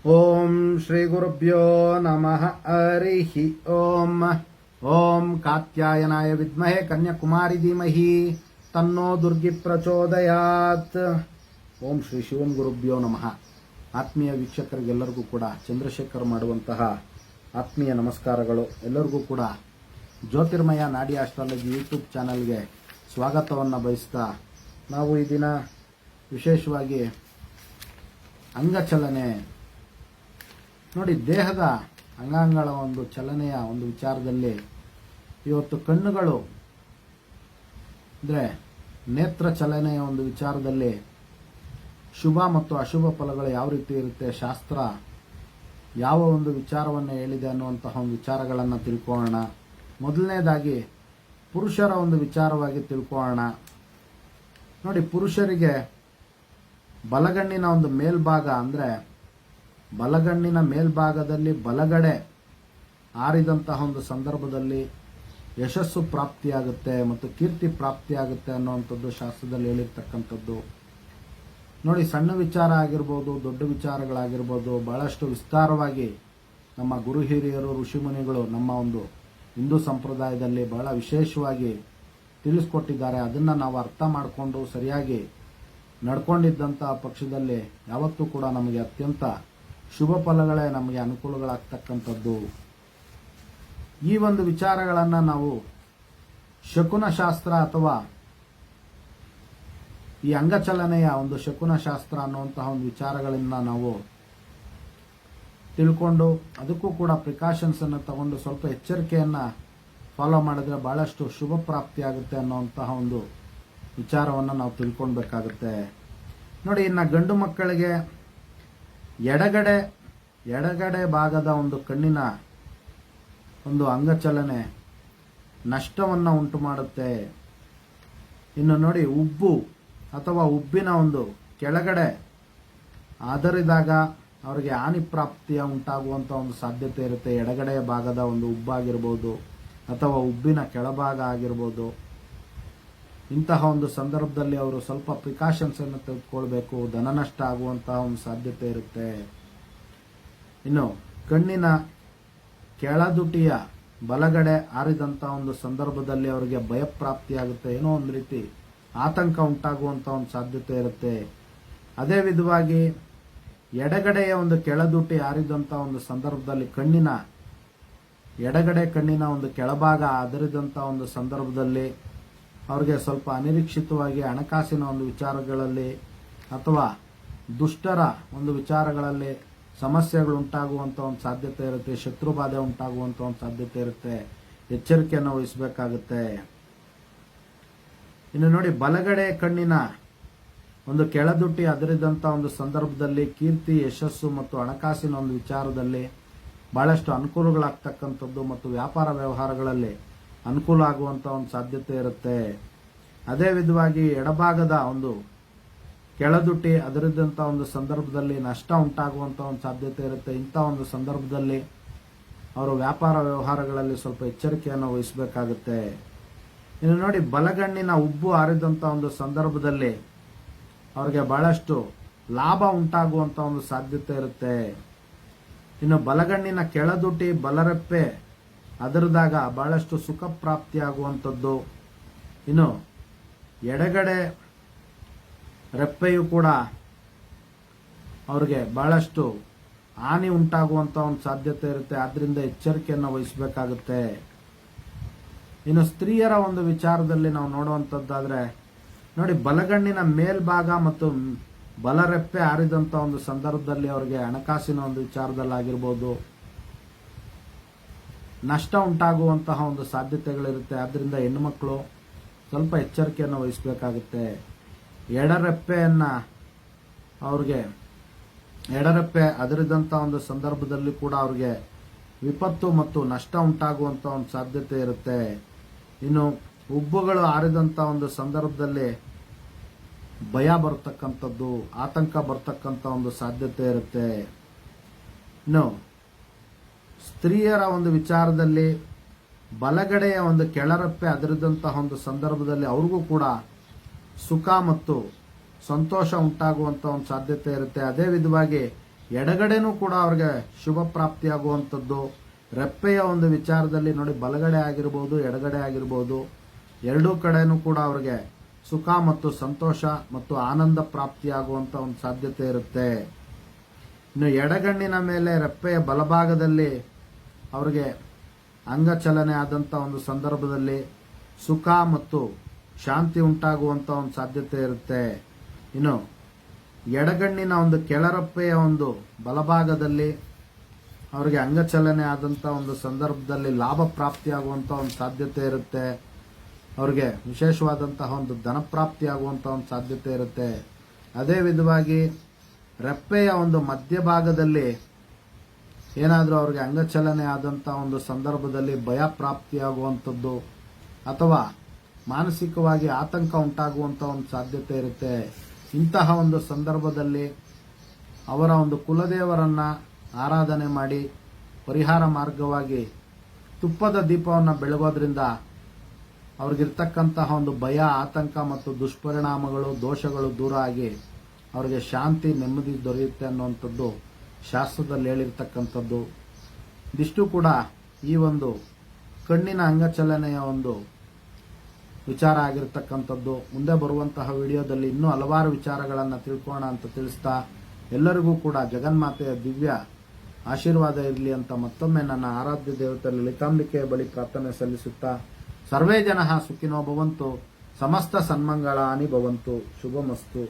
ಓಂ ಶ್ರೀ ಗುರುಭ್ಯೋ ನಮಃ ಹರಿಃ ಓಂ. ಓಂ ಕಾತ್ಯಾಯನಾಯ ವಿದ್ಮಹೆ ಕನ್ಯಾಕುಮಾರಿ ಧೀಮಹಿ ತನ್ನೋ ದುರ್ಗಿ ಪ್ರಚೋದಯಾತ್. ಓಂ ಶ್ರೀ ಶಿವನ್ ಗುರುಭ್ಯೋ ನಮಃ. ಆತ್ಮೀಯ ವೀಕ್ಷಕರಿಗೆಲ್ಲರಿಗೂ ಕೂಡ ಚಂದ್ರಶೇಖರ್ ಮಾಡುವಂತಹ ಆತ್ಮೀಯ ನಮಸ್ಕಾರಗಳು. ಎಲ್ಲರಿಗೂ ಕೂಡ ಜ್ಯೋತಿರ್ಮಯ ನಾಡಿ ಆಸ್ಟ್ರಾಲಜಿ ಯೂಟ್ಯೂಬ್ ಚಾನಲ್ಗೆ ಸ್ವಾಗತವನ್ನು ಬಯಸ್ತಾ, ನಾವು ಈ ದಿನ ವಿಶೇಷವಾಗಿ ಅಂಗಚಲನೆ ನೋಡಿ, ದೇಹದ ಅಂಗಾಂಗಗಳ ಒಂದು ಚಲನೆಯ ಒಂದು ವಿಚಾರದಲ್ಲಿ ಇವತ್ತು ಕಣ್ಣುಗಳು ಅಂದರೆ ನೇತ್ರ ಚಲನೆಯ ಒಂದು ವಿಚಾರದಲ್ಲಿ ಶುಭ ಮತ್ತು ಅಶುಭ ಫಲಗಳು ಯಾವ ರೀತಿ ಇರುತ್ತೆ, ಶಾಸ್ತ್ರ ಯಾವ ಒಂದು ವಿಚಾರವನ್ನು ಹೇಳಿದೆ ಅನ್ನುವಂತಹ ಒಂದು ವಿಚಾರಗಳನ್ನು ತಿಳ್ಕೊಳ್ಳೋಣ. ಮೊದಲನೇದಾಗಿ ಪುರುಷರ ಒಂದು ವಿಚಾರವಾಗಿ ತಿಳ್ಕೊಳ್ಳೋಣ. ನೋಡಿ, ಪುರುಷರಿಗೆ ಬಲಗಣ್ಣಿನ ಒಂದು ಮೇಲ್ಭಾಗ ಅಂದರೆ ಬಲಗಣ್ಣಿನ ಮೇಲ್ಭಾಗದಲ್ಲಿ ಬಲಗಡೆ ಆರಿದಂತಹ ಒಂದು ಸಂದರ್ಭದಲ್ಲಿ ಯಶಸ್ಸು ಪ್ರಾಪ್ತಿಯಾಗುತ್ತೆ ಮತ್ತು ಕೀರ್ತಿ ಪ್ರಾಪ್ತಿಯಾಗುತ್ತೆ ಅನ್ನುವಂಥದ್ದು ಶಾಸ್ತ್ರದಲ್ಲಿ ಹೇಳಿರ್ತಕ್ಕಂಥದ್ದು. ನೋಡಿ, ಸಣ್ಣ ವಿಚಾರ ಆಗಿರ್ಬೋದು, ದೊಡ್ಡ ವಿಚಾರಗಳಾಗಿರ್ಬೋದು, ಬಹಳಷ್ಟು ವಿಸ್ತಾರವಾಗಿ ನಮ್ಮ ಗುರು ಹಿರಿಯರು ಋಷಿಮುನಿಗಳು ನಮ್ಮ ಒಂದು ಹಿಂದೂ ಸಂಪ್ರದಾಯದಲ್ಲಿ ಬಹಳ ವಿಶೇಷವಾಗಿ ತಿಳಿಸ್ಕೊಟ್ಟಿದ್ದಾರೆ. ಅದನ್ನು ನಾವು ಅರ್ಥ ಮಾಡಿಕೊಂಡು ಸರಿಯಾಗಿ ನಡ್ಕೊಂಡಿದ್ದಂತಹ ಪಕ್ಷದಲ್ಲಿ ಯಾವತ್ತೂ ಕೂಡ ನಮಗೆ ಅತ್ಯಂತ ಶುಭ ಫಲಗಳೇ ನಮಗೆ ಅನುಕೂಲಗಳಾಗ್ತಕ್ಕಂಥದ್ದು. ಈ ಒಂದು ವಿಚಾರಗಳನ್ನು ನಾವು ಶಕುನ ಶಾಸ್ತ್ರ ಅಥವಾ ಈ ಅಂಗಚಲನೆಯ ಒಂದು ಶಕುನ ಶಾಸ್ತ್ರ ಅನ್ನುವಂತಹ ಒಂದು ವಿಚಾರಗಳಿಂದ ನಾವು ತಿಳ್ಕೊಂಡು ಅದಕ್ಕೂ ಕೂಡ ಪ್ರಿಕಾಷನ್ಸ್ ಅನ್ನು ತಗೊಂಡು ಸ್ವಲ್ಪ ಎಚ್ಚರಿಕೆಯನ್ನ ಫಾಲೋ ಮಾಡಿದ್ರೆ ಬಹಳಷ್ಟು ಶುಭ ಪ್ರಾಪ್ತಿಯಾಗುತ್ತೆ ಅನ್ನುವಂತಹ ಒಂದು ವಿಚಾರವನ್ನು ನಾವು ತಿಳ್ಕೊಳ್ಬೇಕಾಗುತ್ತೆ. ನೋಡಿ, ಇನ್ನು ಗಂಡು ಮಕ್ಕಳಿಗೆ ಎಡಗಡೆ ಭಾಗದ ಒಂದು ಕಣ್ಣಿನ ಒಂದು ಅಂಗಚಲನೆ ನಷ್ಟವನ್ನು ಉಂಟು ಮಾಡುತ್ತೆ. ಇನ್ನು ನೋಡಿ, ಉಬ್ಬು ಅಥವಾ ಉಬ್ಬಿನ ಒಂದು ಕೆಳಗಡೆ ಆಧರಿದಾಗ ಅವರಿಗೆ ಹಾನಿ ಪ್ರಾಪ್ತಿಯ ಉಂಟಾಗುವಂಥ ಒಂದು ಸಾಧ್ಯತೆ ಇರುತ್ತೆ. ಎಡಗಡೆಯ ಭಾಗದ ಒಂದು ಉಬ್ಬಾಗಿರ್ಬೋದು ಅಥವಾ ಉಬ್ಬಿನ ಕೆಳಭಾಗ ಆಗಿರ್ಬೋದು. ಇಂತಹ ಒಂದು ಸಂದರ್ಭದಲ್ಲಿ ಅವರು ಸ್ವಲ್ಪ ಪ್ರಿಕಾಷನ್ಸ್ ಅನ್ನು ತೆಗೆದುಕೊಳ್ಬೇಕು. ಧನನಷ್ಟ ಆಗುವಂತಹ ಒಂದು ಸಾಧ್ಯತೆ ಇರುತ್ತೆ. ಇನ್ನು ಕಣ್ಣಿನ ಕೆಳದುಟಿಯ ಬಲಗಡೆ ಆರಿದಂತಹ ಒಂದು ಸಂದರ್ಭದಲ್ಲಿ ಅವರಿಗೆ ಭಯಪ್ರಾಪ್ತಿಯಾಗುತ್ತೆ. ಏನೋ ಒಂದು ರೀತಿ ಆತಂಕ ಉಂಟಾಗುವಂತ ಒಂದು ಸಾಧ್ಯತೆ ಇರುತ್ತೆ. ಅದೇ ವಿಧವಾಗಿ ಎಡಗಡೆಯ ಒಂದು ಕೆಳದುಟಿ ಆರಿದಂತಹ ಒಂದು ಸಂದರ್ಭದಲ್ಲಿ ಎಡಗಡೆ ಕಣ್ಣಿನ ಒಂದು ಕೆಳಭಾಗ ಆಧರಿದಂತಹ ಒಂದು ಸಂದರ್ಭದಲ್ಲಿ ಅವರಿಗೆ ಸ್ವಲ್ಪ ಅನಿರೀಕ್ಷಿತವಾಗಿ ಹಣಕಾಸಿನ ಒಂದು ವಿಚಾರಗಳಲ್ಲಿ ಅಥವಾ ದುಷ್ಟರ ಒಂದು ವಿಚಾರಗಳಲ್ಲಿ ಸಮಸ್ಯೆಗಳು ಉಂಟಾಗುವಂತ ಒಂದು ಸಾಧ್ಯತೆ ಇರುತ್ತೆ. ಶತ್ರುಬಾಧೆ ಉಂಟಾಗುವಂತ ಒಂದು ಸಾಧ್ಯತೆ ಇರುತ್ತೆ. ಎಚ್ಚರಿಕೆಯನ್ನು ವಹಿಸಬೇಕಾಗುತ್ತೆ. ಇನ್ನು ನೋಡಿ, ಬಲಗಡೆ ಕಣ್ಣಿನ ಒಂದು ಕೆಳದುಟ್ಟಿ ಅದರಿದಂತ ಒಂದು ಸಂದರ್ಭದಲ್ಲಿ ಕೀರ್ತಿ, ಯಶಸ್ಸು ಮತ್ತು ಹಣಕಾಸಿನ ಒಂದು ವಿಚಾರದಲ್ಲಿ ಬಹಳಷ್ಟು ಅನುಕೂಲಗಳಾಗ್ತಕ್ಕಂಥದ್ದು ಮತ್ತು ವ್ಯಾಪಾರ ವ್ಯವಹಾರಗಳಲ್ಲಿ ಅನುಕೂಲ ಆಗುವಂತ ಒಂದು ಸಾಧ್ಯತೆ ಇರುತ್ತೆ. ಅದೇ ವಿಧವಾಗಿ ಎಡಭಾಗದ ಒಂದು ಕೆಳದುಟ್ಟಿ ಅದರಿದ್ದಂತ ಒಂದು ಸಂದರ್ಭದಲ್ಲಿ ನಷ್ಟ ಉಂಟಾಗುವಂತ ಒಂದು ಸಾಧ್ಯತೆ ಇರುತ್ತೆ. ಇಂಥ ಒಂದು ಸಂದರ್ಭದಲ್ಲಿ ಅವರು ವ್ಯಾಪಾರ ವ್ಯವಹಾರಗಳಲ್ಲಿ ಸ್ವಲ್ಪ ಎಚ್ಚರಿಕೆಯನ್ನು ವಹಿಸಬೇಕಾಗುತ್ತೆ. ಇನ್ನು ನೋಡಿ, ಬಲಗಣ್ಣಿನ ಉಬ್ಬು ಆರಿದಂತ ಒಂದು ಸಂದರ್ಭದಲ್ಲಿ ಅವರಿಗೆ ಬಹಳಷ್ಟು ಲಾಭ ಉಂಟಾಗುವಂತ ಒಂದು ಸಾಧ್ಯತೆ ಇರುತ್ತೆ. ಇನ್ನು ಬಲಗಣ್ಣಿನ ಕೆಳದುಟಿ ಬಲರೆಪ್ಪೆ ಅದರದಾಗ ಬಹಳಷ್ಟು ಸುಖ ಪ್ರಾಪ್ತಿಯಾಗುವಂಥದ್ದು. ಇನ್ನು ಎಡಗಡೆ ರೆಪ್ಪೆಯು ಕೂಡ ಅವ್ರಿಗೆ ಬಹಳಷ್ಟು ಹಾನಿ ಉಂಟಾಗುವಂತ ಒಂದು ಸಾಧ್ಯತೆ ಇರುತ್ತೆ. ಆದ್ರಿಂದ ಎಚ್ಚರಿಕೆಯನ್ನು ವಹಿಸಬೇಕಾಗುತ್ತೆ. ಇನ್ನು ಸ್ತ್ರೀಯರ ಒಂದು ವಿಚಾರದಲ್ಲಿ ನಾವು ನೋಡುವಂಥದ್ದಾದ್ರೆ ನೋಡಿ, ಬಲಗಣ್ಣಿನ ಮೇಲ್ಭಾಗ ಮತ್ತು ಬಲರೆಪ್ಪೆ ಆರಿದಂತ ಒಂದು ಸಂದರ್ಭದಲ್ಲಿ ಅವರಿಗೆ ಹಣಕಾಸಿನ ಒಂದು ವಿಚಾರದಲ್ಲಾಗಿರ್ಬೋದು ನಷ್ಟ ಉಂಟಾಗುವಂತಹ ಒಂದು ಸಾಧ್ಯತೆಗಳಿರುತ್ತೆ. ಆದ್ರಿಂದ ಹೆಣ್ಣುಮಕ್ಕಳು ಸ್ವಲ್ಪ ಎಚ್ಚರಿಕೆಯನ್ನು ವಹಿಸಬೇಕಾಗುತ್ತೆ. ಎಡರೆಪ್ಪೆ ಅದರಿದಂಥ ಒಂದು ಸಂದರ್ಭದಲ್ಲಿ ಕೂಡ ಅವ್ರಿಗೆ ವಿಪತ್ತು ಮತ್ತು ನಷ್ಟ ಉಂಟಾಗುವಂಥ ಒಂದು ಸಾಧ್ಯತೆ ಇರುತ್ತೆ. ಇನ್ನು ಉಬ್ಬುಗಳು ಆರಿದಂಥ ಒಂದು ಸಂದರ್ಭದಲ್ಲಿ ಭಯ ಬರ್ತಕ್ಕಂಥದ್ದು, ಆತಂಕ ಬರ್ತಕ್ಕಂಥ ಒಂದು ಸಾಧ್ಯತೆ ಇರುತ್ತೆ. ಇನ್ನು ಸ್ತ್ರೀಯರ ಒಂದು ವಿಚಾರದಲ್ಲಿ ಬಲಗಡೆಯ ಒಂದು ಕೆಳರೆಪ್ಪೆ ಅದರಿದಂತಹ ಒಂದು ಸಂದರ್ಭದಲ್ಲಿ ಅವ್ರಿಗೂ ಕೂಡ ಸುಖ ಮತ್ತು ಸಂತೋಷ ಉಂಟಾಗುವಂತ ಒಂದು ಸಾಧ್ಯತೆ ಇರುತ್ತೆ. ಅದೇ ವಿಧವಾಗಿ ಎಡಗಡೆನೂ ಕೂಡ ಅವ್ರಿಗೆ ಶುಭ ಪ್ರಾಪ್ತಿಯಾಗುವಂಥದ್ದು. ರೆಪ್ಪೆಯ ಒಂದು ವಿಚಾರದಲ್ಲಿ ನೋಡಿ, ಬಲಗಡೆ ಆಗಿರ್ಬೋದು ಎಡಗಡೆ ಆಗಿರ್ಬೋದು, ಎರಡೂ ಕಡೆನೂ ಕೂಡ ಅವ್ರಿಗೆ ಸುಖ ಮತ್ತು ಸಂತೋಷ ಮತ್ತು ಆನಂದ ಪ್ರಾಪ್ತಿಯಾಗುವಂತ ಒಂದು ಸಾಧ್ಯತೆ ಇರುತ್ತೆ. ಇನ್ನು ಎಡಗಣ್ಣಿನ ಮೇಲೆ ರೆಪ್ಪೆಯ ಬಲಭಾಗದಲ್ಲಿ ಅವ್ರಿಗೆ ಅಂಗಚಲನೆ ಆದಂತ ಒಂದು ಸಂದರ್ಭದಲ್ಲಿ ಸುಖ ಮತ್ತು ಶಾಂತಿ ಉಂಟಾಗುವಂತ ಒಂದು ಸಾಧ್ಯತೆ ಇರುತ್ತೆ. ಇನ್ನು ಎಡಗಣ್ಣಿನ ಒಂದು ಕೆಳರಪ್ಪೆಯ ಒಂದು ಬಲಭಾಗದಲ್ಲಿ ಅವರಿಗೆ ಅಂಗಚಲನೆ ಆದಂತ ಒಂದು ಸಂದರ್ಭದಲ್ಲಿ ಲಾಭ ಪ್ರಾಪ್ತಿಯಾಗುವಂತ ಒಂದು ಸಾಧ್ಯತೆ ಇರುತ್ತೆ. ಅವ್ರಿಗೆ ವಿಶೇಷವಾದಂತಹ ಒಂದು ಧನ ಪ್ರಾಪ್ತಿಯಾಗುವಂತ ಒಂದು ಸಾಧ್ಯತೆ ಇರುತ್ತೆ. ಅದೇ ವಿಧವಾಗಿ ರೆಪ್ಪೆಯ ಒಂದು ಮಧ್ಯಭಾಗದಲ್ಲಿ ಏನಾದರೂ ಅವ್ರಿಗೆ ಅಂಗಚಲನೆ ಆದಂತ ಒಂದು ಸಂದರ್ಭದಲ್ಲಿ ಭಯ ಪ್ರಾಪ್ತಿಯಾಗುವಂಥದ್ದು ಅಥವಾ ಮಾನಸಿಕವಾಗಿ ಆತಂಕ ಉಂಟಾಗುವಂತ ಒಂದು ಸಾಧ್ಯತೆ ಇರುತ್ತೆ. ಇಂತಹ ಒಂದು ಸಂದರ್ಭದಲ್ಲಿ ಅವರ ಒಂದು ಕುಲದೇವರನ್ನ ಆರಾಧನೆ ಮಾಡಿ ಪರಿಹಾರ ಮಾರ್ಗವಾಗಿ ತುಪ್ಪದ ದೀಪವನ್ನು ಬೆಳಗೋದ್ರಿಂದ ಅವ್ರಿಗಿರ್ತಕ್ಕಂತಹ ಒಂದು ಭಯ, ಆತಂಕ ಮತ್ತು ದುಷ್ಪರಿಣಾಮಗಳು, ದೋಷಗಳು ದೂರ ಆಗಿ ಅವರಿಗೆ ಶಾಂತಿ, ನೆಮ್ಮದಿ ದೊರೆಯುತ್ತೆ ಅನ್ನುವಂಥದ್ದು ಶಾಸ್ತ್ರದಲ್ಲಿ ಹೇಳಿರ್ತಕ್ಕಂಥದ್ದು. ಇದಿಷ್ಟು ಕೂಡ ಈ ಒಂದು ಕಣ್ಣಿನ ಅಂಗಚಲನೆಯ ಒಂದು ವಿಚಾರ ಆಗಿರ್ತಕ್ಕಂಥದ್ದು. ಮುಂದೆ ಬರುವಂತಹ ವಿಡಿಯೋದಲ್ಲಿ ಇನ್ನೂ ಹಲವಾರು ವಿಚಾರಗಳನ್ನು ತಿಳ್ಕೋಣ ಅಂತ ತಿಳಿಸ್ತಾ, ಎಲ್ಲರಿಗೂ ಕೂಡ ಜಗನ್ಮಾತೆಯ ದಿವ್ಯ ಆಶೀರ್ವಾದ ಇರಲಿ ಅಂತ ಮತ್ತೊಮ್ಮೆ ನನ್ನ ಆರಾಧ್ಯ ದೇವತೆ ಲಲಿತಾಂಬಿಕೆಯ ಬಳಿ ಪ್ರಾರ್ಥನೆ ಸಲ್ಲಿಸುತ್ತಾ, ಸರ್ವೇ ಜನಃ ಸುಖಿನೋ ಭವಂತು, ಸಮಸ್ತ ಸನ್ಮಂಗಳಾನಿ ಭವಂತು, ಶುಭಮಸ್ತು.